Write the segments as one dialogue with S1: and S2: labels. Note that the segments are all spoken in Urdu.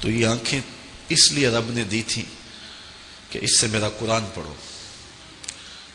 S1: تو یہ آنکھیں اس لیے رب نے دی تھیں کہ اس سے میرا قرآن پڑھو.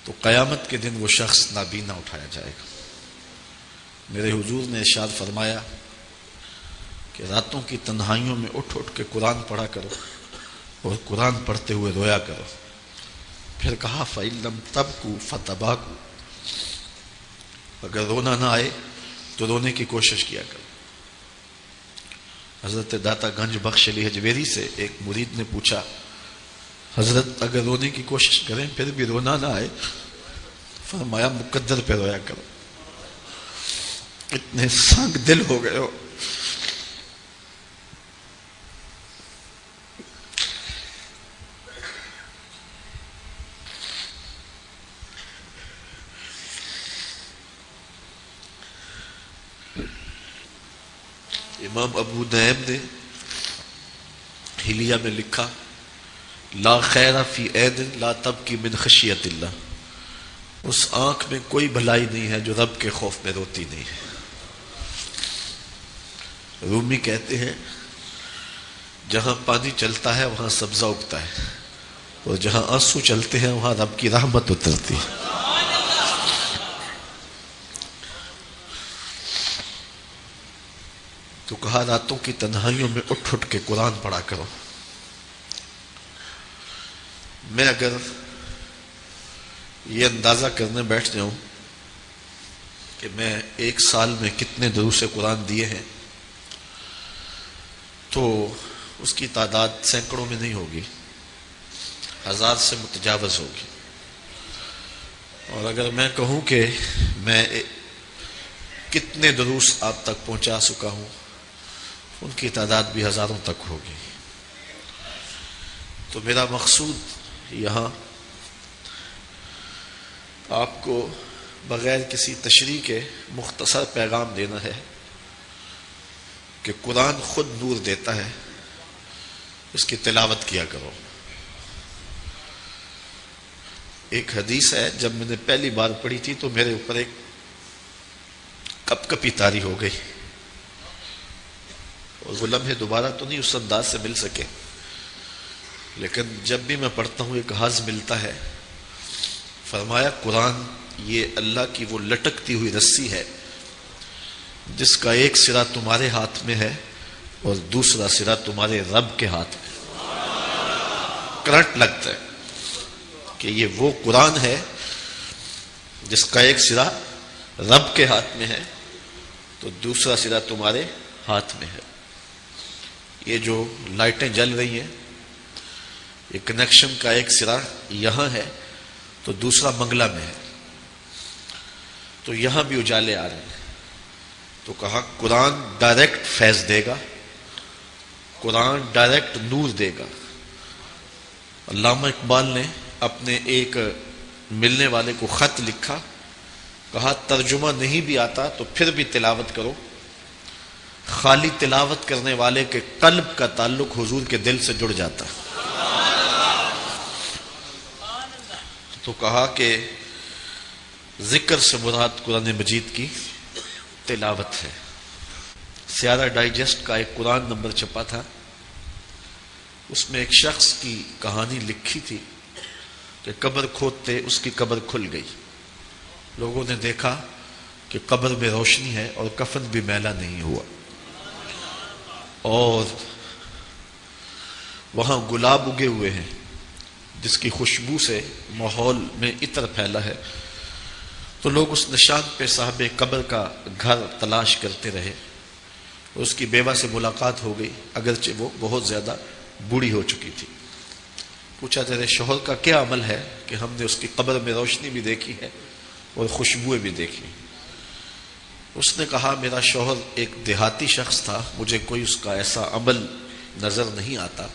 S1: تو قیامت کے دن وہ شخص نابینا اٹھایا جائے گا. میرے حضور نے ارشاد فرمایا کہ راتوں کی تنہائیوں میں اٹھ اٹھ کے قرآن پڑھا کرو اور قرآن پڑھتے ہوئے رویا کرو. پھر کہا فَإِن لَمْ تَبْكُوا فَتَبَاكُوا، اگر رونا نہ آئے تو رونے کی کوشش کیا کرو. حضرت داتا گنج بخش علی حجویری سے ایک مرید نے پوچھا حضرت اگر رونے کی کوشش کریں پھر بھی رونا نہ آئے؟ فرمایا مقدر پہ رویا کرو. اتنے سنگ دل ہو گئے ہو. امام ابو نعیم نے حلیہ میں لکھا لا خیر فی عین لا تبکی من خشیت اللہ، اس آنکھ میں کوئی بھلائی نہیں ہے جو رب کے خوف میں روتی نہیں ہے. رومی کہتے ہیں جہاں پانی چلتا ہے وہاں سبزہ اگتا ہے اور جہاں آنسو چلتے ہیں وہاں رب کی رحمت اترتی ہے. تو کہا راتوں کی تنہائیوں میں اٹھ اٹھ کے قرآن پڑھا کرو. میں اگر یہ اندازہ کرنے بیٹھ جاؤں کہ میں ایک سال میں کتنے دروس قرآن دیے ہیں تو اس کی تعداد سینکڑوں میں نہیں ہوگی، 1000 سے متجاوز ہوگی. اور اگر میں کہوں کہ میں کتنے دروس آپ تک پہنچا سکا ہوں ان کی تعداد بھی ہزاروں تک ہوگی. تو میرا مقصود یہاں آپ کو بغیر کسی تشریح کے مختصر پیغام دینا ہے کہ قرآن خود نور دیتا ہے، اس کی تلاوت کیا کرو. ایک حدیث ہے جب میں نے پہلی بار پڑھی تھی تو میرے اوپر ایک کپ کپی طاری ہو گئی اور وہ لمحے دوبارہ تو نہیں اس انداز سے مل سکے، لیکن جب بھی میں پڑھتا ہوں ایک حاض ملتا ہے. فرمایا قرآن یہ اللہ کی وہ لٹکتی ہوئی رسی ہے جس کا ایک سرا تمہارے ہاتھ میں ہے اور دوسرا سرا تمہارے رب کے ہاتھ میں. کرنٹ لگتا ہے کہ یہ وہ قرآن ہے جس کا ایک سرا رب کے ہاتھ میں ہے تو دوسرا سرا تمہارے ہاتھ میں ہے. یہ جو لائٹیں جل رہی ہیں یہ کنیکشن کا ایک سرا یہاں ہے تو دوسرا منگلہ میں ہے، تو یہاں بھی اجالے آ رہے ہیں. تو کہا قرآن ڈائریکٹ فیض دے گا، قرآن ڈائریکٹ نور دے گا. علامہ اقبال نے اپنے ایک ملنے والے کو خط لکھا، کہا ترجمہ نہیں بھی آتا تو پھر بھی تلاوت کرو، خالی تلاوت کرنے والے کے قلب کا تعلق حضور کے دل سے جڑ جاتا ہے. تو کہا کہ ذکر سے مراد قرآن مجید کی تلاوت ہے. سیارہ ڈائجسٹ کا ایک قرآن نمبر چھپا تھا، اس میں ایک شخص کی کہانی لکھی تھی کہ قبر کھودتے اس کی قبر کھل گئی. لوگوں نے دیکھا کہ قبر میں روشنی ہے اور کفن بھی میلا نہیں ہوا، اور وہاں گلاب اگے ہوئے ہیں جس کی خوشبو سے ماحول میں عطر پھیلا ہے. تو لوگ اس نشان پہ صاحب قبر کا گھر تلاش کرتے رہے. اس کی بیوہ سے ملاقات ہو گئی، اگرچہ وہ بہت زیادہ بوڑھی ہو چکی تھی. پوچھا تیرے شوہر کا کیا عمل ہے کہ ہم نے اس کی قبر میں روشنی بھی دیکھی ہے اور خوشبوئیں بھی دیکھی. اس نے کہا میرا شوہر ایک دیہاتی شخص تھا، مجھے کوئی اس کا ایسا عمل نظر نہیں آتا.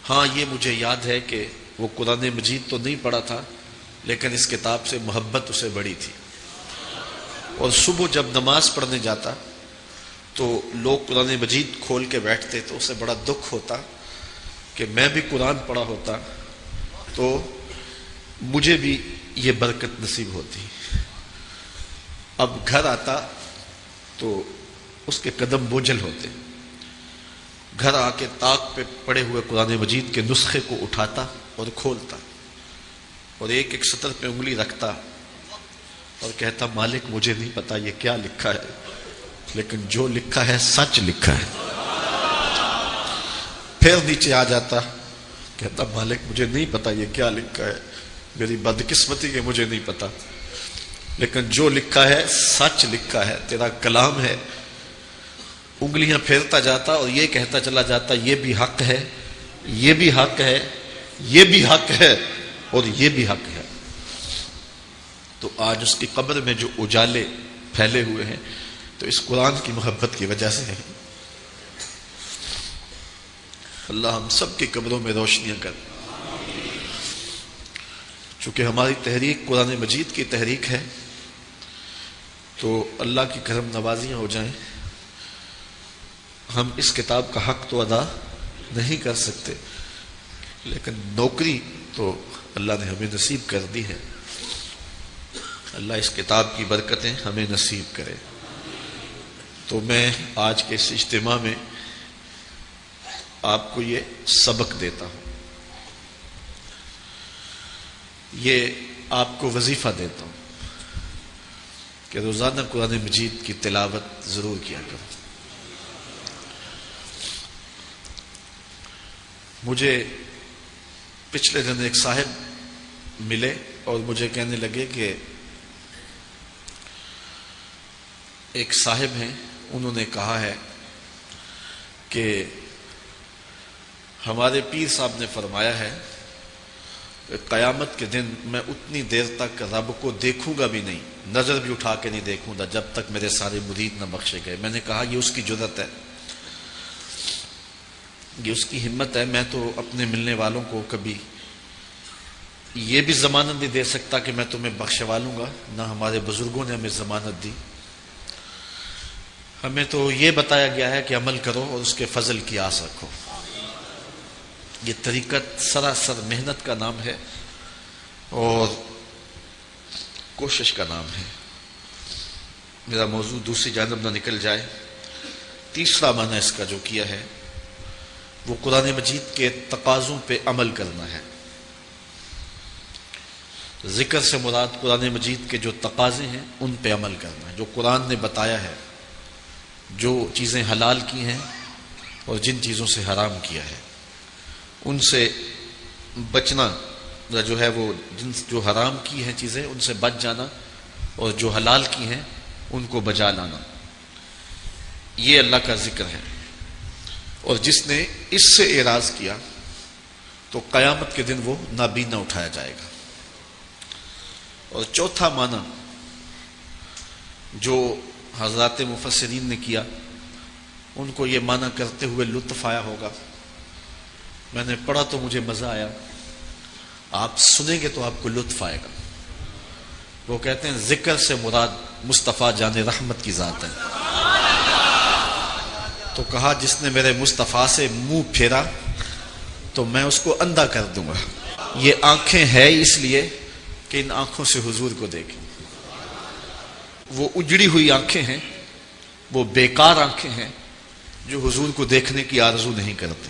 S1: ہاں یہ مجھے یاد ہے کہ وہ قرآن مجید تو نہیں پڑھا تھا لیکن اس کتاب سے محبت اسے بڑی تھی، اور صبح جب نماز پڑھنے جاتا تو لوگ قرآن مجید کھول کے بیٹھتے تو اسے بڑا دکھ ہوتا کہ میں بھی قرآن پڑھا ہوتا تو مجھے بھی یہ برکت نصیب ہوتی. اب گھر آتا تو اس کے قدم بوجھل ہوتے. گھر آ کے طاق پہ پڑے ہوئے قرآن مجید کے نسخے کو اٹھاتا اور کھولتا اور ایک ایک سطر پہ انگلی رکھتا اور کہتا مالک مجھے نہیں پتا یہ کیا لکھا ہے، لیکن جو لکھا ہے سچ لکھا ہے۔ پھر نیچے آ جاتا، کہتا مالک مجھے نہیں پتا یہ کیا لکھا ہے، میری بدقسمتی کہ مجھے نہیں پتا، لیکن جو لکھا ہے سچ لکھا ہے، تیرا کلام ہے۔ انگلیاں پھیرتا جاتا اور یہ کہتا چلا جاتا یہ بھی حق ہے، یہ بھی حق ہے، یہ بھی حق ہے اور یہ بھی حق ہے۔ تو آج اس کی قبر میں جو اجالے پھیلے ہوئے ہیں تو اس قرآن کی محبت کی وجہ سے ہے۔ اللہ ہم سب کی قبروں میں روشنیاں کر۔ چونکہ ہماری تحریک قرآن مجید کی تحریک ہے تو اللہ کی کرم نوازیاں ہو جائیں۔ ہم اس کتاب کا حق تو ادا نہیں کر سکتے، لیکن نوکری تو اللہ نے ہمیں نصیب کر دی ہے۔ اللہ اس کتاب کی برکتیں ہمیں نصیب کرے۔ تو میں آج کے اس اجتماع میں آپ کو یہ سبق دیتا ہوں، یہ آپ کو وظیفہ دیتا ہوں کہ روزانہ قرآن مجید کی تلاوت ضرور کیا کرو۔ مجھے پچھلے دن ایک صاحب ملے اور مجھے کہنے لگے کہ ایک صاحب ہیں، انہوں نے کہا ہے کہ ہمارے پیر صاحب نے فرمایا ہے کہ قیامت کے دن میں اتنی دیر تک رب کو دیکھوں گا بھی نہیں، نظر بھی اٹھا کے نہیں دیکھوں گا جب تک میرے سارے مرید نہ بخشے گئے۔ میں نے کہا یہ اس کی جرأت ہے، یہ اس کی ہمت ہے۔ میں تو اپنے ملنے والوں کو کبھی یہ بھی ضمانت نہیں دے سکتا کہ میں تمہیں بخشوا لوں گا، نہ ہمارے بزرگوں نے ہمیں ضمانت دی۔ ہمیں تو یہ بتایا گیا ہے کہ عمل کرو اور اس کے فضل کی آس رکھو۔ یہ طریقت سراسر محنت کا نام ہے اور کوشش کا نام ہے۔ میرا موضوع دوسری جانب نہ نکل جائے۔ تیسرا معنی اس کا جو کیا ہے وہ قرآن مجید کے تقاضوں پہ عمل کرنا ہے۔ ذکر سے مراد قرآن مجید کے جو تقاضے ہیں ان پہ عمل کرنا ہے، جو قرآن نے بتایا ہے، جو چیزیں حلال کی ہیں اور جن چیزوں سے حرام کیا ہے ان سے بچنا، جو ہے وہ جو حرام کی ہیں چیزیں ان سے بچ جانا اور جو حلال کی ہیں ان کو بجا لانا، یہ اللہ کا ذکر ہے۔ اور جس نے اس سے اعراض کیا تو قیامت کے دن وہ نابینا اٹھایا جائے گا۔ اور چوتھا معنی جو حضرات مفسرین نے کیا ان کو یہ معنی کرتے ہوئے لطف آیا ہوگا، میں نے پڑھا تو مجھے مزہ آیا، آپ سنیں گے تو آپ کو لطف آئے گا۔ وہ کہتے ہیں ذکر سے مراد مصطفیٰ جان رحمت کی ذات ہے۔ تو کہا جس نے میرے مصطفیٰ سے منہ پھیرا تو میں اس کو اندھا کر دوں گا۔ یہ آنکھیں ہے اس لیے کہ ان آنکھوں سے حضور کو دیکھیں۔ وہ اجڑی ہوئی آنکھیں ہیں، وہ بیکار آنکھیں ہیں جو حضور کو دیکھنے کی آرزو نہیں کرتے۔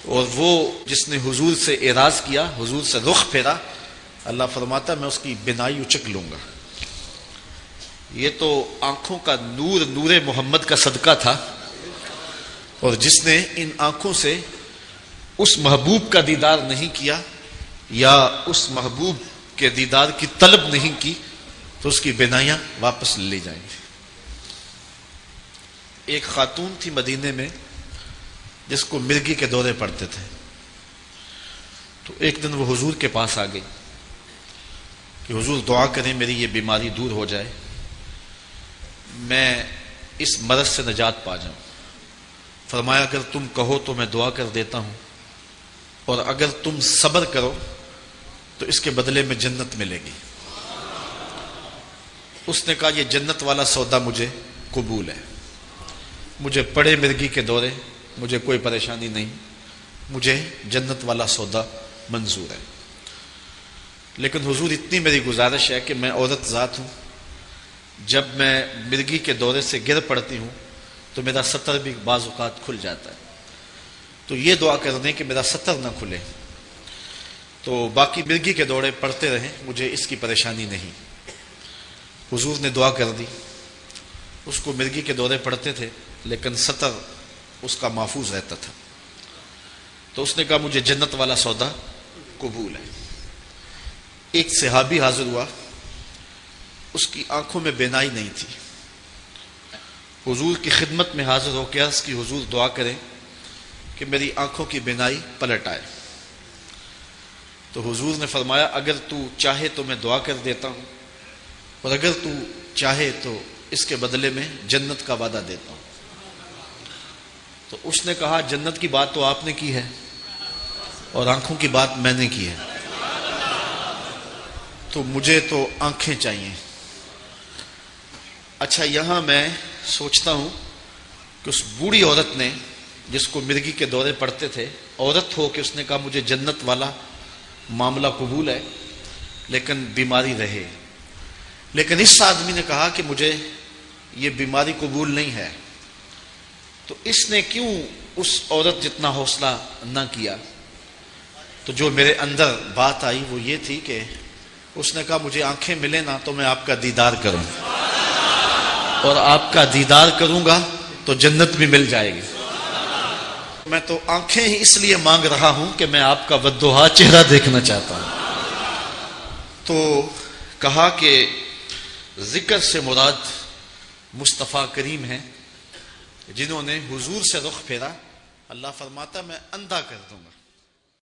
S1: اور وہ جس نے حضور سے اعراض کیا، حضور سے رخ پھیرا، اللہ فرماتا میں اس کی بینائی اچک لوں گا۔ یہ تو آنکھوں کا نور، نور محمد کا صدقہ تھا، اور جس نے ان آنکھوں سے اس محبوب کا دیدار نہیں کیا یا اس محبوب کے دیدار کی طلب نہیں کی تو اس کی بینائیاں واپس لے لی جائیں گی۔ ایک خاتون تھی مدینے میں جس کو مرگی کے دورے پڑتے تھے، تو ایک دن وہ حضور کے پاس آ گئی کہ حضور دعا کریں میری یہ بیماری دور ہو جائے، میں اس مرض سے نجات پا جاؤں۔ فرمایا اگر تم کہو تو میں دعا کر دیتا ہوں، اور اگر تم صبر کرو تو اس کے بدلے میں جنت ملے گی۔ اس نے کہا یہ جنت والا سودا مجھے قبول ہے، مجھے پڑے مرگی کے دورے، مجھے کوئی پریشانی نہیں، مجھے جنت والا سودا منظور ہے۔ لیکن حضور اتنی میری گزارش ہے کہ میں عورت ذات ہوں، جب میں مرگی کے دورے سے گر پڑتی ہوں تو میرا سطر بھی بعض اوقات کھل جاتا ہے. تو یہ دعا کر دیں کہ میرا سطر نہ کھلے. تو باقی مرگی کے دورے پڑھتے رہیں، مجھے اس کی پریشانی نہیں. حضور نے دعا کر دی، اس کو مرگی کے دورے پڑھتے تھے لیکن سطر اس کا محفوظ رہتا تھا. تو اس نے کہا مجھے جنت والا سودا قبول ہے. ایک صحابی حاضر ہوا، اس کی آنکھوں میں بینائی نہیں تھی. حضور کی خدمت میں حاضر ہو کے عرض کی حضور دعا کریں کہ میری آنکھوں کی بینائی پلٹ آئے. تو حضور نے فرمایا اگر تو چاہے تو میں دعا کر دیتا ہوں، اور اگر تو چاہے تو اس کے بدلے میں جنت کا وعدہ دیتا ہوں. تو اس نے کہا جنت کی بات تو آپ نے کی ہے اور آنکھوں کی بات میں نے کی ہے، تو مجھے تو آنکھیں چاہیے. اچھا یہاں میں سوچتا ہوں کہ اس بوڑھی عورت نے جس کو مرگی کے دورے پڑتے تھے، عورت ہو کہ اس نے کہا مجھے جنت والا معاملہ قبول ہے لیکن بیماری رہے. لیکن اس آدمی نے کہا کہ مجھے یہ بیماری قبول نہیں ہے. تو اس نے کیوں اس عورت جتنا حوصلہ نہ کیا؟ تو جو میرے اندر بات آئی وہ یہ تھی کہ اس نے کہا مجھے آنکھیں ملے نا تو میں آپ کا دیدار کروں، اور آپ کا دیدار کروں گا تو جنت بھی مل جائے گی. میں تو آنکھیں ہی اس لیے مانگ رہا ہوں کہ میں آپ کا بدوہا چہرہ دیکھنا چاہتا ہوں. تو کہا کہ ذکر سے مراد مصطفیٰ کریم ہیں جنہوں نے حضور سے رخ پھیرا. اللہ فرماتا میں اندھا کر دوں گا.